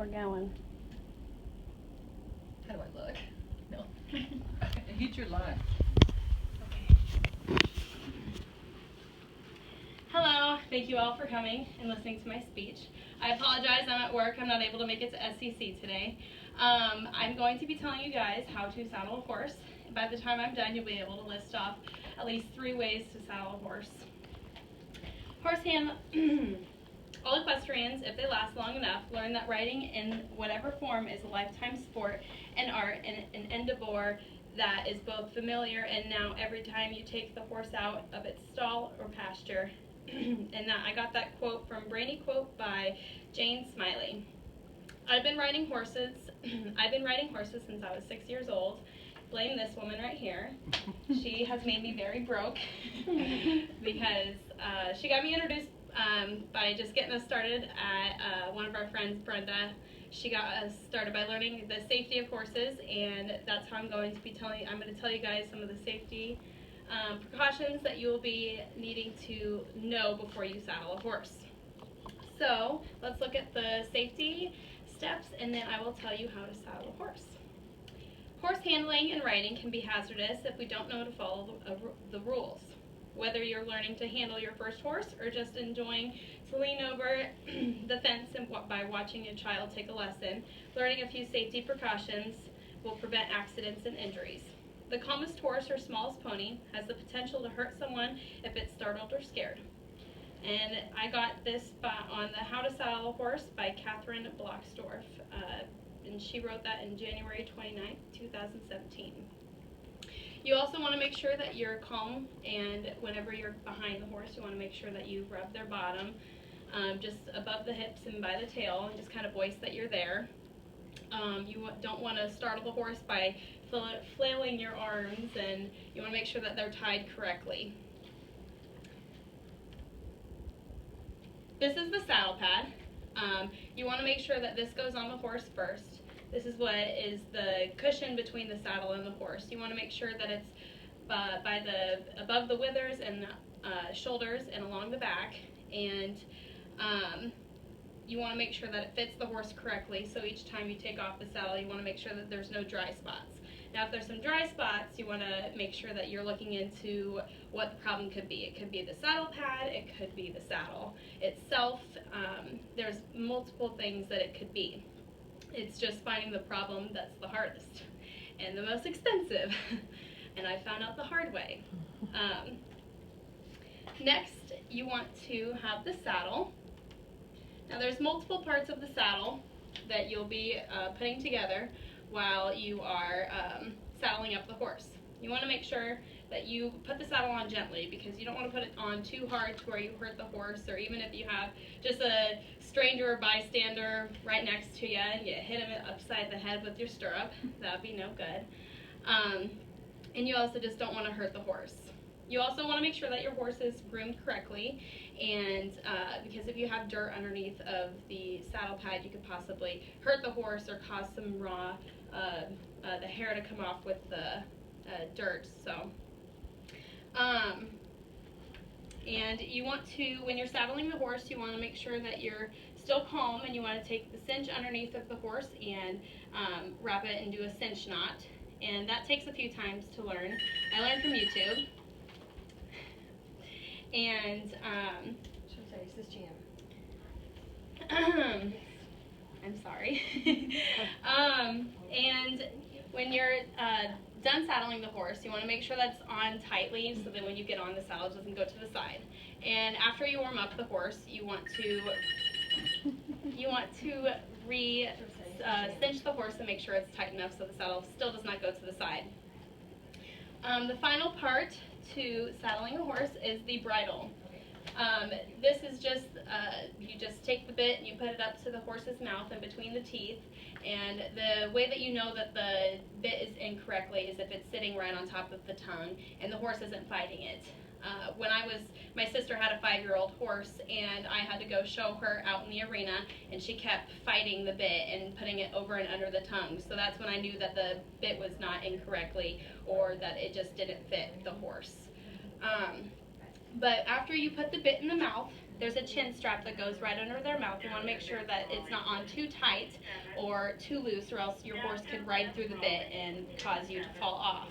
we're going. How do I look? No. Get your line. Hello, thank you all for coming and listening to my speech. I apologize, I'm at work. I'm not able to make it to SCC today. I'm going to be telling you guys how to saddle a horse. By the time I'm done, you'll be able to list off at least 3 ways to saddle a horse. All equestrians, if they last long enough, learn that riding in whatever form is a lifetime sport and art and an endeavor that is both familiar and now every time you take the horse out of its stall or pasture. And that I got that quote from Brainy Quote by Jane Smiley. I've been riding horses since I was 6 years old. Blame this woman right here. She has made me very broke because she got me introduced by just getting us started at one of our friends, Brenda. She got us started by learning the safety of horses, and that's how I'm going to tell you guys some of the safety precautions that you will be needing to know before you saddle a horse. So let's look at the safety steps, and then I will tell you how to saddle a horse. Horse handling and riding can be hazardous if we don't know to follow the rules. Whether you're learning to handle your first horse or just enjoying to lean over the fence and by watching a child take a lesson, learning a few safety precautions will prevent accidents and injuries. The calmest horse or smallest pony has the potential to hurt someone if it's startled or scared. And I got this on the How to Saddle a Horse by Catherine Blocksdorf, and she wrote that in January 29th, 2017. You also want to make sure that you're calm, and whenever you're behind the horse, you want to make sure that you rub their bottom just above the hips and by the tail, and just kind of voice that you're there. You don't want to startle the horse by flailing your arms, and you want to make sure that they're tied correctly. This is the saddle pad. You want to make sure that this goes on the horse first. This is what is the cushion between the saddle and the horse. You want to make sure that it's above the withers and shoulders and along the back, and you want to make sure that it fits the horse correctly. So each time you take off the saddle, you want to make sure that there's no dry spots. Now, if there's some dry spots, you want to make sure that you're looking into what the problem could be. It could be the saddle pad, it could be the saddle itself. There's multiple things that it could be. It's just finding the problem that's the hardest and the most expensive. And I found out the hard way. Next, you want to have the saddle. Now, there's multiple parts of the saddle that you'll be putting together while you are saddling up the horse. You want to make sure that you put the saddle on gently, because you don't want to put it on too hard to where you hurt the horse, or even if you have just a stranger or bystander right next to you and you hit him upside the head with your stirrup, that would be no good. And you also just don't want to hurt the horse. You also want to make sure that your horse is groomed correctly, and because if you have dirt underneath of the saddle pad, you could possibly hurt the horse or cause some the hair to come off with the dirt. So, and you want to, when you're saddling the horse, you want to make sure that you're still calm, and you want to take the cinch underneath of the horse and wrap it and do a cinch knot. And that takes a few times to learn. I learned from YouTube. And Is this jam? I'm sorry. And when you're done saddling the horse, you want to make sure that's on tightly so that when you get on the saddle, it doesn't go to the side. And after you warm up the horse, you want to cinch the horse and make sure it's tight enough so the saddle still does not go to the side. The final part to saddling a horse is the bridle. This is just, you just take the bit and you put it up to the horse's mouth and between the teeth, and the way that you know that the bit is in correctly is if it's sitting right on top of the tongue and the horse isn't fighting it. My sister had a 5-year-old horse, and I had to go show her out in the arena, and she kept fighting the bit and putting it over and under the tongue. So that's when I knew that the bit was not incorrectly, or that it just didn't fit the horse. But after you put the bit in the mouth, there's a chin strap that goes right under their mouth. You want to make sure that it's not on too tight or too loose, or else your horse could ride through the bit and cause you to fall off.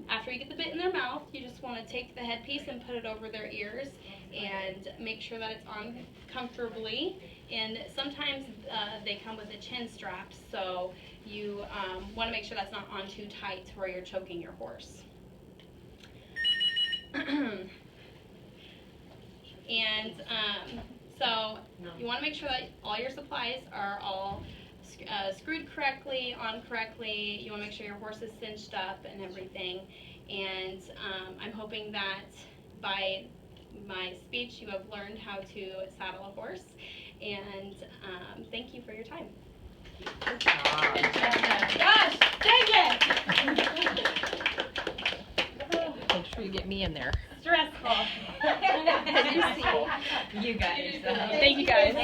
After you get the bit in their mouth, you just want to take the headpiece and put it over their ears and make sure that it's on comfortably. And sometimes they come with a chin strap, so you want to make sure that's not on too tight to where you're choking your horse. And so you want to make sure that all your supplies are all screwed correctly, on correctly. You want to make sure your horse is cinched up and everything. And I'm hoping that by my speech you have learned how to saddle a horse. And thank you for your time. Gosh, dang it! Make sure you get me in there. Stressful. You got yourself. Thank you guys.